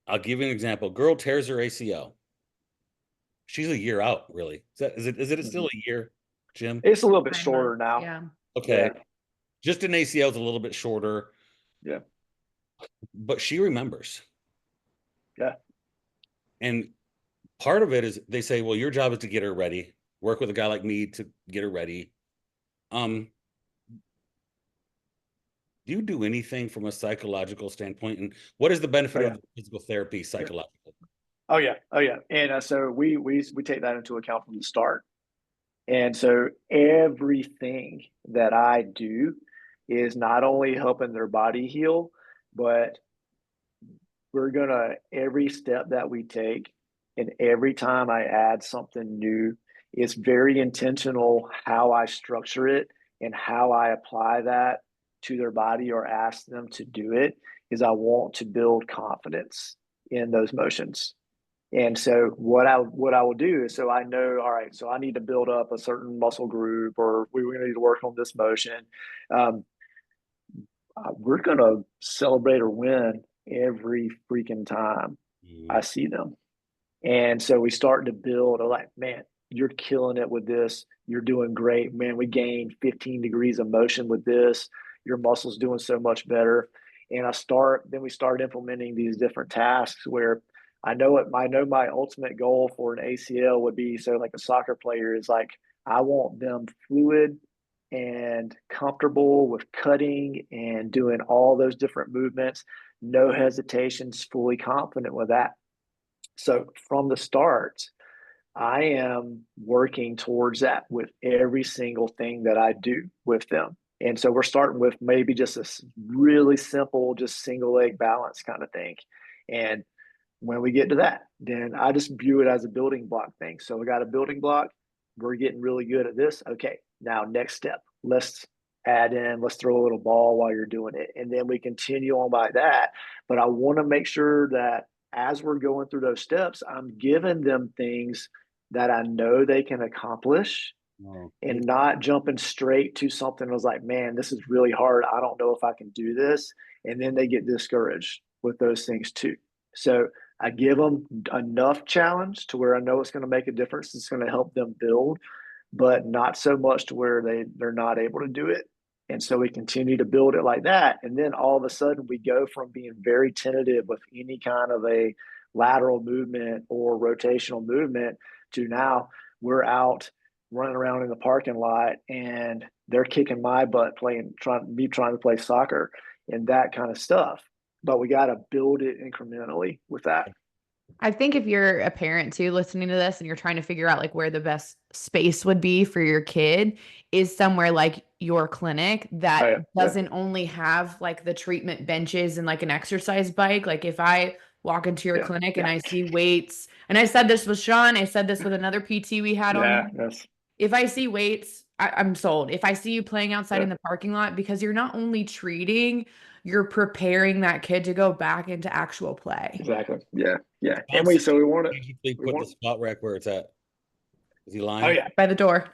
I'll give you an example. Girl tears her ACL. She's a year out, really. Is it still Mhm. a year, Jim? It's a little bit 9 months. shorter now. Yeah. Okay. Yeah, Just an ACL is a little bit shorter, yeah, but she remembers. yeah. And part of it is they say, well, your job is to get her ready. Work with a guy like me to get her ready. Um, do you do anything from a psychological standpoint? And what is the Oh benefit yeah, of physical therapy yeah. psychologically? Oh yeah, oh yeah. And so we take that into account from the start. And so everything that I do is not only helping their body heal, but we're gonna every step that we take and every time I add something new, it's very intentional how I structure it and how I apply that to their body or ask them to do it is I want to build confidence. in those motions. And so what I will do is, so I know, all right, so I need to build up a certain muscle group, or we're going to need to work on this motion. Um, we're going to celebrate or win every freaking time I see them. And so we start to build like, man, you're killing it with this. You're doing great, man. We gained 15 degrees of motion with this. Your muscles doing so much better. And then we start implementing these different tasks where I know my ultimate goal for an ACL would be, so like a soccer player is like, I want them fluid and comfortable with cutting and doing all those different movements, no hesitations, fully confident with that. So from the start, I am working towards that with every single thing that I do with them. And so we're starting with maybe just a really simple, just single leg balance kind of thing. And when we get to that, then I just view it as a building block thing. So we got a building block. We're getting really good at this. Okay, now next step. Let's throw a little ball while you're doing it. And then we continue on by that. But I want to make sure that as we're going through those steps, I'm giving them things that I know they can accomplish, and not jumping straight to something that was like, man, this is really hard. I don't know if I can do this. And then they get discouraged with those things too. So I give them enough challenge to where I know it's going to make a difference. It's going to help them build, but not so much to where they're not able to do it. And so we continue to build it like that. And then all of a sudden we go from being very tentative with any kind of a lateral movement or rotational movement to now we're out running around in the parking lot and they're kicking my butt trying to play soccer and that kind of stuff. But we got to build it incrementally with that. I think if you're a parent too listening to this and you're trying to figure out like where the best space would be for your kid is somewhere like your clinic that doesn't only have like the treatment benches and like an exercise bike. Like if I walk into your clinic and I see weights, and I said this with Sean, I said this with another PT we had on. Yes. If I see weights, I'm sold. If I see you playing outside in the parking lot, because you're not only treating, you're preparing that kid to go back into actual play. Exactly. Yeah. Yeah. And we want to put the spot rack where it's at. Is he lying? Oh yeah, by the door.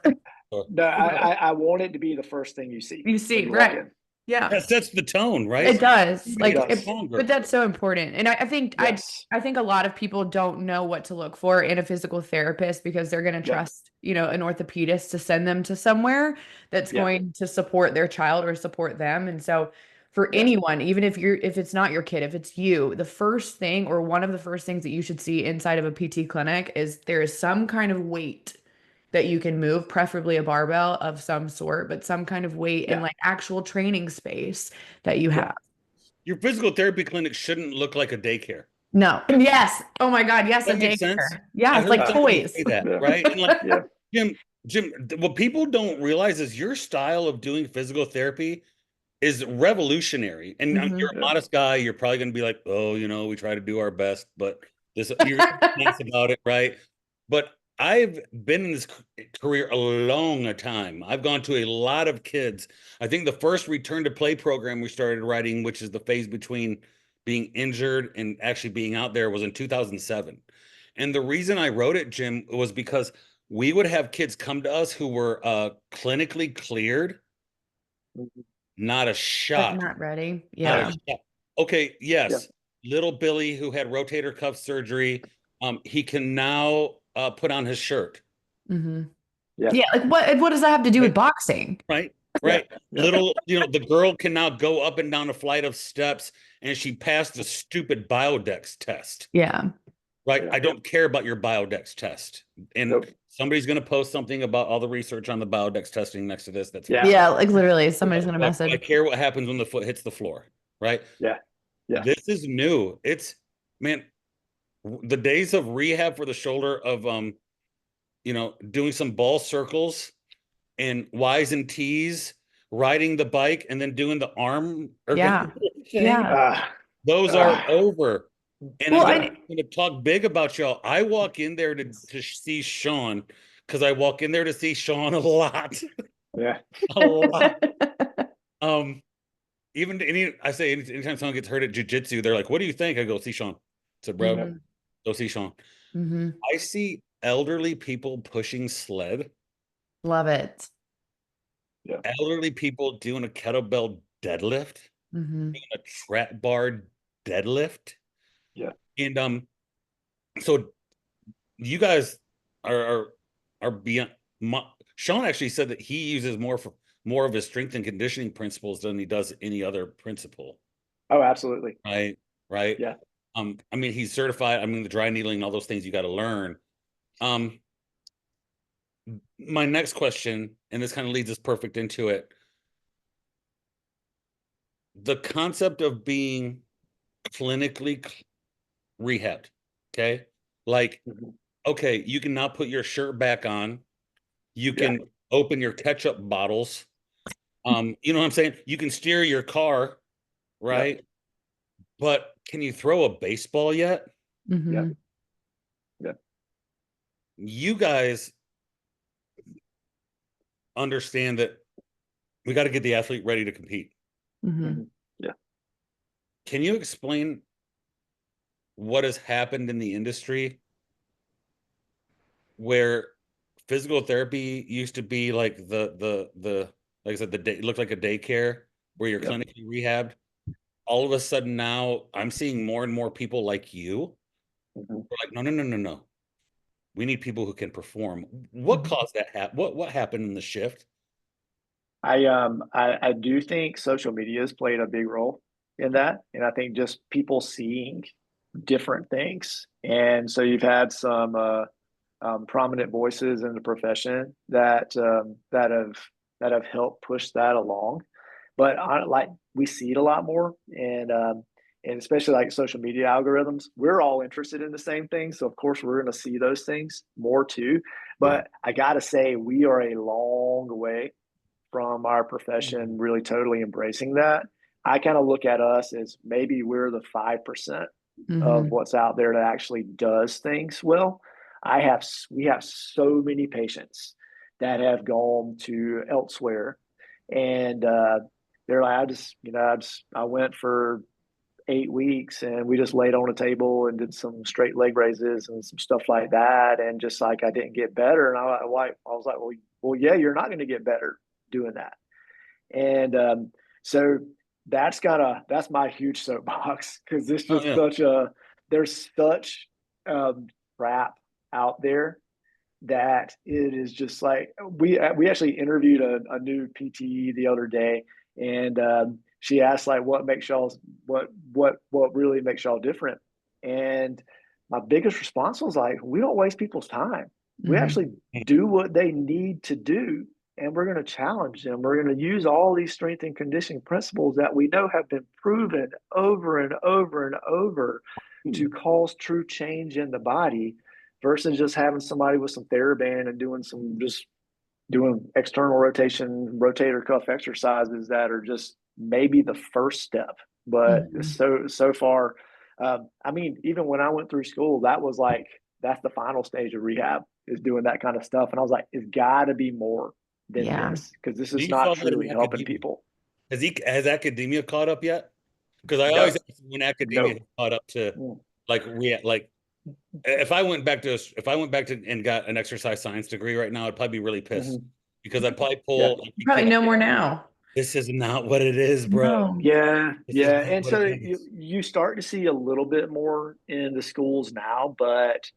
No, I want it to be the first thing you see. You see, right? Yeah, that sets the tone, right? It does. Like, does. But that's so important. And I think I think a lot of people don't know what to look for in a physical therapist because they're going to trust, an orthopedist to send them to somewhere that's going to support their child or support them. And so for anyone, even if it's not your kid, if it's you, the first thing or one of the first things that you should see inside of a PT clinic is there is some kind of weight that you can move, preferably a barbell of some sort, but some kind of weight and like actual training space that you have. Your physical therapy clinic shouldn't look like a daycare. No. Yes. Oh my God. Yes. That a makes daycare. sense. Yeah. It's like toys. That, right? And like, Jim, what people don't realize is your style of doing physical therapy is revolutionary. And you're a modest guy. You're probably going to be like, oh, we try to do our best, but you're nice about it, right? But I've been in this career a long time. I've gone to a lot of kids. I think the first return to play program we started writing, which is the phase between being injured and actually being out there, was in 2007. And the reason I wrote it, Jim, was because we would have kids come to us who were clinically cleared, not a shot. But not ready. Yeah. Okay. Yes. Little Billy, who had rotator cuff surgery, he can now put on his shirt. Yeah. Like what does that have to do with boxing? Right. Little, the girl can now go up and down a flight of steps and she passed the stupid Biodex test. Yeah. Right. I don't care about your Biodex test. And somebody's going to post something about all the research on the Biodex testing next to this. That's yeah. Like literally somebody's going to message. I care what happens when the foot hits the floor. Right. Yeah. This is new. It's, man, the days of rehab for the shoulder of, doing some ball circles and Y's and T's, riding the bike and then doing the arm. Those are over. And I'm going to talk big about y'all. I walk in there to see Sean because I walk in there to see Sean a lot. A lot. I say anytime someone gets hurt at jiu-jitsu, they're like, what do you think? I go, see Sean. to bro. Mhm. Go see Sean. Mhm. I see elderly people pushing sled, Love it. Yeah. elderly people doing a kettlebell deadlift, Mhm. a trap bar deadlift. Yeah. And so you guys are beyond Sean actually said that he uses more of his strength and conditioning principles than he does any other principle. Oh, absolutely. Right. Right. Yeah. I mean, he's certified. I mean, the dry needling and all those things you got to learn. Um, my next question, and this kind of leads us perfect into it. The concept of being clinically rehabbed. Okay. Like, Mhm. okay, you can now put your shirt back on. You Yeah. can open your ketchup bottles. You know what I'm saying? You can steer your car, Yep. right? But can you throw a baseball yet? Yep. Mhm. Yep. You guys understand that we got to get the athlete ready to compete. Mhm. Mhm. Yeah. Can you explain what has happened in the industry where physical therapy used to be like the like I said, the day it looked like a daycare where you're Yep. clinically rehabbed. All of a sudden now I'm seeing more and more people like you. Mhm. We're like, no, no, no, no, no. We need people who can perform. What Mhm. caused that what happened in the shift? I do think social media has played a big role in that, and I think just people seeing different things, and so you've had some prominent voices in the profession that have helped push that along. But like we see it a lot more, and especially like social media algorithms, we're all interested in the same things. So of course we're going to see those things more too. Yeah. But I got to say, we are a long way from our profession really totally embracing that. I kind of look at us as maybe we're the 5% of Mhm. what's out there that actually does things well. We have so many patients that have gone to elsewhere, and they're like, I went for 8 weeks and we just laid on a table and did some straight leg raises and some stuff like that, and just like I didn't get better, and I was like, well, yeah, you're not going to get better doing that, and so that's my huge soapbox because it's Oh just yeah. such a there's such crap out there that it is just like we actually interviewed a new PT the other day, and she asked like what really makes y'all different, and my biggest response was like, we don't waste people's time. We Mhm. actually do what they need to do, and we're going to challenge them. We're going to use all these strength and conditioning principles that we know have been proven over and over and over to cause true change in the body, versus just having somebody with some TheraBand and doing external rotation, rotator cuff exercises that are just maybe the first step. But Mhm. so far, I mean, even when I went through school, that's the final stage of rehab, is doing that kind of stuff. And I was like, it's got to be more than Yeah. this, because this Do is you not follow it truly in helping academia? people. Has academia caught up yet? Because I always No, ask when academia no. has caught up to Mm, like if I went back to and got an exercise science degree right now, I'd probably be really pissed mhm. because I'd probably Yeah. pull like, You probably know more now. this is not what it is, bro. No. Yeah, This is yeah. not And what it so is. you start to see a little bit more in the schools now, but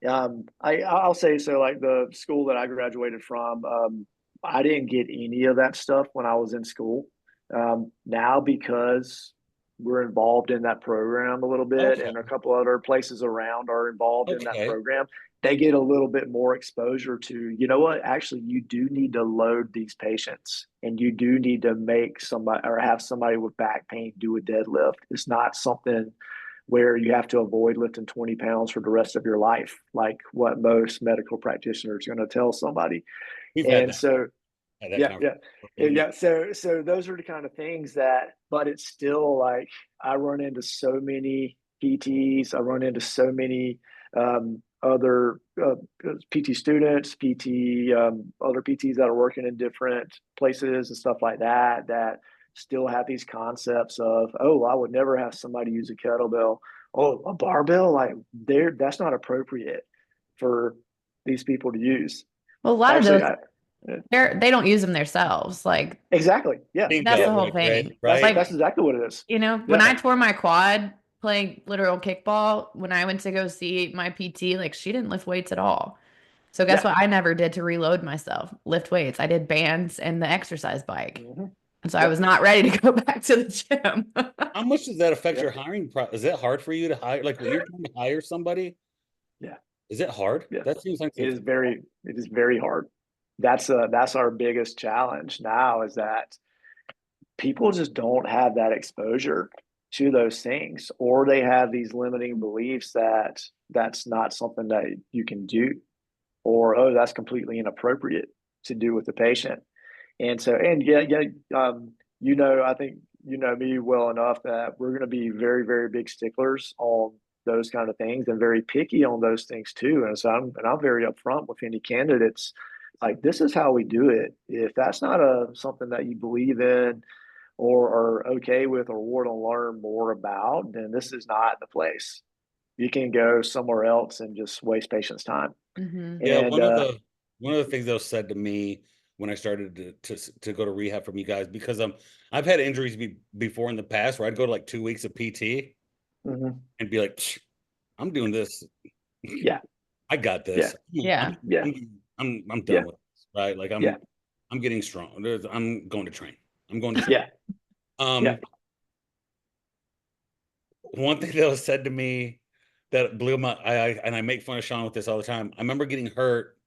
I'll say so. Like the school that I graduated from, I didn't get any of that stuff when I was in school. Now, because we're involved in that program a little bit, Okay. and a couple other places around are involved in that Okay. program, they get a little bit more exposure to, you know what, actually, you do need to load these patients, and you do need to make somebody or have somebody with back pain do a deadlift. It's not something where you have to avoid lifting 20 pounds for the rest of your life, like what most medical practitioners are going to tell somebody. We've And so, had that yeah, yeah, conversation. Yeah. yeah. So those are the kind of things that, but it's still like I run into so many PTs. I run into so many other PT students, other PTs that are working in different places and stuff like that, that still have these concepts of, oh, I would never have somebody use a kettlebell, oh, a barbell, like that's not appropriate for these people to use. Well, a lot of Actually, those they don't use them themselves. Like exactly. Yeah. Think that's Yeah. the that whole way, right? thing. That's Right? Like, exactly what it is. when Yeah. I tore my quad playing literal kickball, when I went to go see my PT, like she didn't lift weights at all. So guess Yeah. what I never did to reload myself? Lift weights. I did bands and the exercise bike. Hmm. And so I was Yep. not ready to go back to the gym. How much does that affect Yeah. your hiring Is it hard for you to hire? Like when you're trying to hire somebody, Yeah. is it hard? Yeah. That seems like It is very hard. That's our biggest challenge now is that people just don't have that exposure to those things, or they have these limiting beliefs that that's not something that you can do, or oh, that's completely inappropriate to do with the patient. And so, and yeah, I think you know me well enough that we're going to be very, very big sticklers on those kind of things and very picky on those things too. And so I'm very upfront with any candidates. Like this is how we do it. If that's not something that you believe in or are okay with or want to learn more about, then this is not the place. You can go somewhere else and just waste patients' time. Hmm. yeah. And One of the things that was said to me when I started to go to rehab from you guys, because I've had injuries before in the past where I'd go to like 2 weeks of PT mhm, and be like, I'm doing this. yeah, I got yeah, this. Yeah. yeah, I'm yeah, done with this, right? Like yeah, I'm getting strong. I'm going to train. I'm going to train. yeah, yeah. Um, One thing that was said to me that blew my and I make fun of Sean with this all the time. I remember getting hurt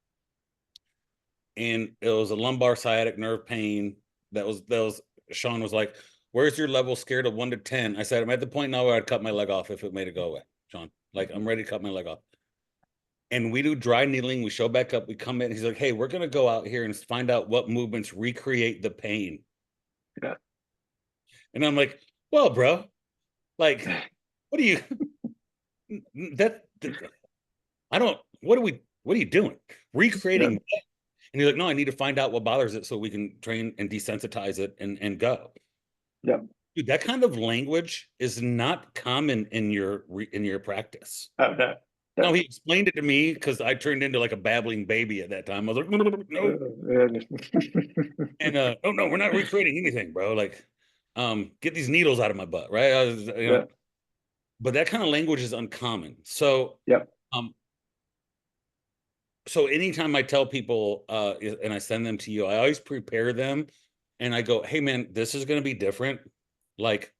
and it was a lumbar sciatic nerve pain that was Sean was like, "Where's your level scared of 1 to 10?" I said, "I'm at the point now where I'd cut my leg off if it made it go away, Sean. Like I'm ready to cut my leg off." And we do dry needling. We show back up. We come in. He's like, "Hey, we're gonna go out here and find out what movements recreate the pain." Yeah. And I'm like, "Well, bro, like, what do you that I don't. What are you doing? Yeah. Recreating?" And he's like, "No, I need to find out what bothers it so we can train and desensitize it and go." Yeah. Dude, that kind of language is not common in your practice. Oh no. No, No. he explained it to me because I turned into like a babbling baby at that time. I was like, "No," and "Oh no, we're not recreating anything, bro. Like, get these needles out of my butt, right?" Yeah. But that kind of language is uncommon. So, Yep. um, so anytime I tell people and I send them to you, I always prepare them and I go, "Hey man, this is going to be different. Like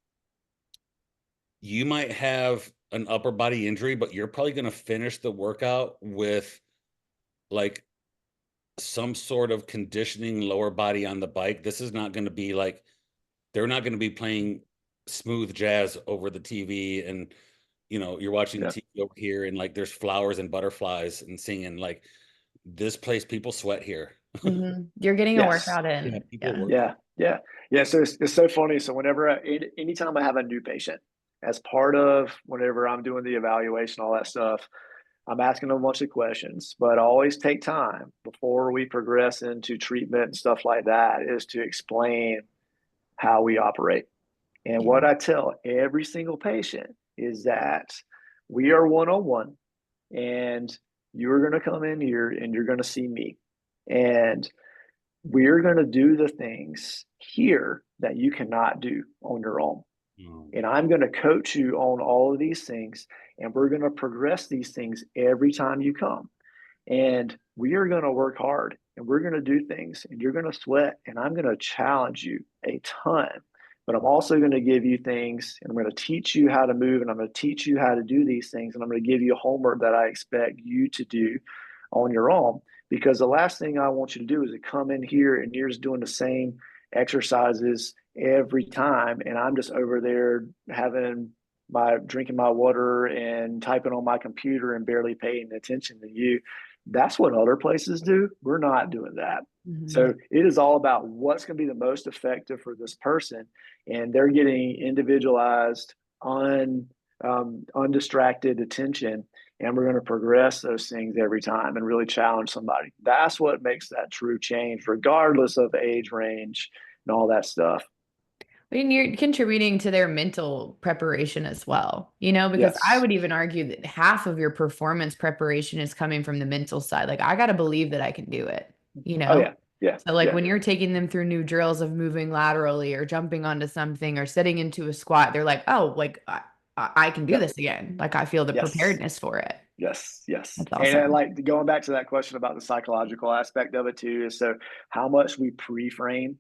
you might have an upper body injury, but you're probably going to finish the workout with like some sort of conditioning lower body on the bike. This is not going to be like they're not going to be playing smooth jazz over the TV and you're watching Yeah. TV over here and like there's flowers and butterflies and singing like this place people sweat here." Hmm. You're getting a Yes. workout Yeah, in. people Yeah. work. Yeah. Yeah. Yeah. So it's so funny. So anytime I have a new patient, as part of whenever I'm doing the evaluation, all that stuff, I'm asking them a bunch of questions, but I always take time before we progress into treatment and stuff like that is to explain how we operate. And Yeah. what I tell every single patient is that we are one on one, and you're going to come in here and you're going to see me. And we're going to do the things here that you cannot do on your own. Mm. And I'm going to coach you on all of these things. And we're going to progress these things every time you come. And we are going to work hard and we're going to do things and you're going to sweat. And I'm going to challenge you a ton. But I'm also going to give you things and I'm going to teach you how to move and I'm going to teach you how to do these things. And I'm going to give you homework that I expect you to do on your own. Because the last thing I want you to do is to come in here and you're just doing the same exercises every time. And I'm just over there having my drinking my water and typing on my computer and barely paying attention to you. That's what other places do. We're not doing that. Hmm. So it is all about what's going to be the most effective for this person, and they're getting individualized, undistracted attention, and we're going to progress those things every time and really challenge somebody. That's what makes that true change, regardless of age range and all that stuff. I mean, you're contributing to their mental preparation as well, you know, because I Yes. would even argue that half of your performance preparation is coming from the mental side. Like, I got to believe that I can do it, you Oh know? yeah. Yeah. So, like, Yeah. when you're taking them through new drills of moving laterally or jumping onto something or sitting into a squat, they're like, oh, like, I can do Yep. this again. Like, I feel the Yes. preparedness for it. Yes, yes. That's And awesome. like going back to that question about the psychological aspect of it too, is so how much we pre-frame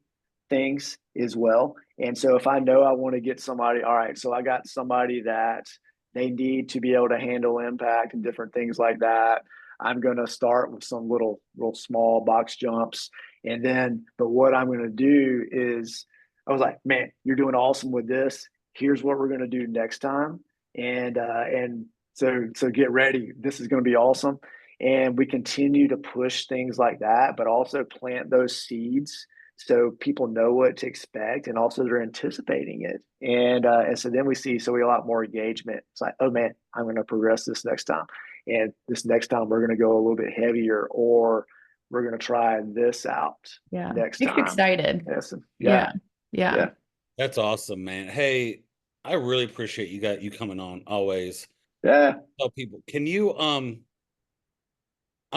things as well. And so if I know I want to get somebody, all right, so I got somebody that they need to be able to handle impact and different things like that. I'm going to start with some real small box jumps. And then, but what I'm going to do is, I was like, man, you're doing awesome with this. Here's what we're going to do next time. And so get ready. This is going to be awesome. And we continue to push things like that, but also plant those seeds so people know what to expect and also they're anticipating it. And so then we see a lot more engagement. It's like, oh man, I'm going to progress this next time. And this next time we're going to go a little bit heavier, or we're going to try this out Yeah. next Makes you time. excited. Yes. Yeah. Yeah. Yeah. Yeah. That's awesome, man. Hey, I really appreciate you coming on always. Yeah. Tell people, can you I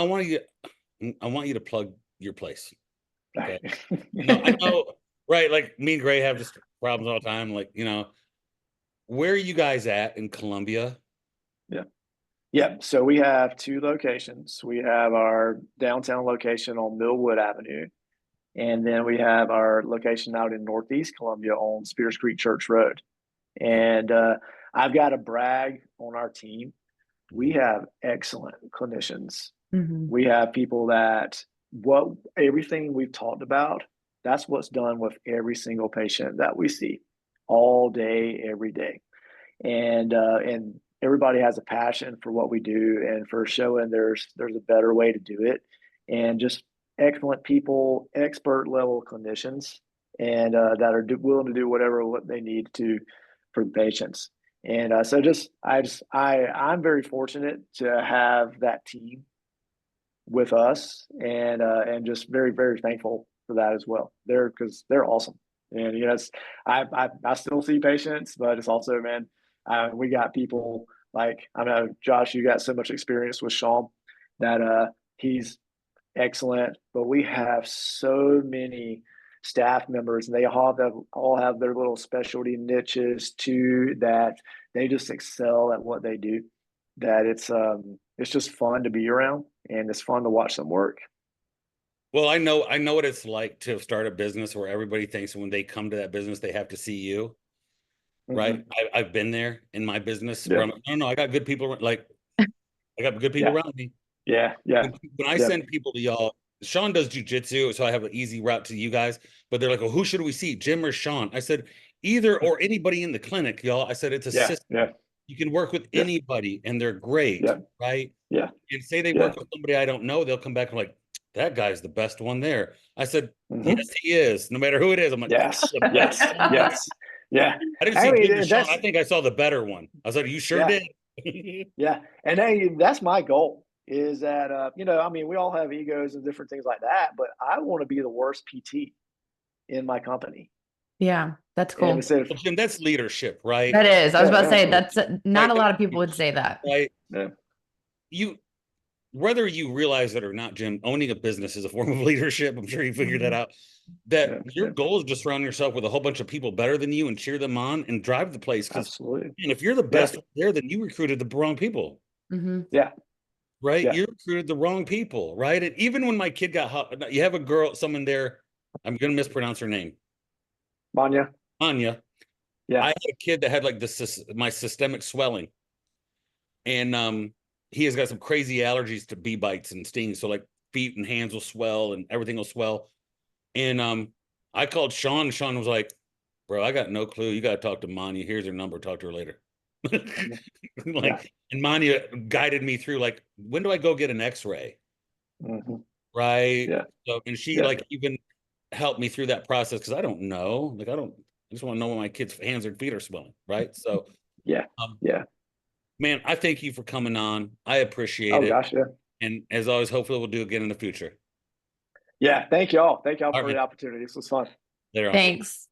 want you I want you to plug your place. Okay. I know, right? Like me and Gray have just problems all the time. Like, where are you guys at in Columbia? Yeah. Yeah, so we have two locations. We have our downtown location on Millwood Avenue, and then we have our location out in Northeast Columbia on Spears Creek Church Road. Okay. And I've got to brag on our team. We have excellent clinicians. Hmm. We have people that what everything we've talked about, that's what's done with every single patient that we see all day, every day. And everybody has a passion for what we do and for showing there's a better way to do it, and just excellent people, expert level clinicians, and that are willing to do what they need to for the patients. And so I'm very fortunate to have that team with us, and just very very thankful for that as well. They're awesome, and I still see patients, but it's also, man, we got people like, I know, Josh, you got so much experience with Sean that he's excellent, but we have so many staff members, and they all have their little specialty niches too, that they just excel at what they do. That it's just fun to be around, and it's fun to watch them work. Well, I know what it's like to start a business where everybody thinks when they come to that business they have to see you, right? Mm-hmm. I've been there in my business where Yeah, I'm like, no, I got good people. Like, I got good people yeah, around me. yeah, yeah, When I yeah. send people to y'all, Sean does jujitsu, so I have an easy route to you guys. But they're like, "Well, who should we see, Jim or Sean?" I said, "Either or anybody in the clinic, y'all." I said, "It's a Yeah, system. yeah, You can work with yeah, anybody, and they're great, yeah, right?" yeah, And say they yeah. work with somebody I don't know, they'll come back and like, "That guy's the best one there." I said, Mm-hmm. "Yes, he is. No matter who it is." I'm like, "That's Yes, the best yes, one there." yes, yeah. I didn't I see Jim or mean, Sean. I that's think I saw the better one. I was like, "You sure yeah, did." yeah. And hey, that's my goal. Is that I mean, we all have egos and different things like that, but I want to be the worst PT in my company. Yeah. That's And cool. instead of Well, Jim, that's leadership, right? That is. I was yeah, about to yeah, say absolutely, that's not Right. a lot of people would say that. Right. yeah, You whether you realize it or not, Jim, owning a business is a form of leadership. I'm sure you figured that Mhm. out. That yeah, your yeah, goal is just surround yourself with a whole bunch of people better than you and cheer them on and drive the place. Because absolutely, if you're the yeah, best there, then you recruited the wrong people, Mhm. yeah, right? yeah. You recruited the wrong people, right? And even when my kid got hot, you have a girl, someone there. I'm gonna mispronounce her name, Manya, Anya. I yeah, had a kid that had like my systemic swelling, and he has got some crazy allergies to bee bites and stings. So like feet and hands will swell and everything will swell. And I called Sean. Sean was like, "Bro, I got no clue. You got to talk to Manya. Here's her number. Talk to her later." yeah, Like, and Manya guided me through like, when do I go get an X-ray? hmm, Right. yeah, So, and she yeah, like even helped me through that process because I don't know. Like, I just want to know when my kids' hands and feet are swelling. Right. So, yeah, um, yeah. man, I thank you for coming on. I appreciate Oh it. gosh, yeah, And as always, hopefully we'll do it again in the future. yeah. Thank y'all All right, for the man. opportunity. This was fun. Later on. Thanks.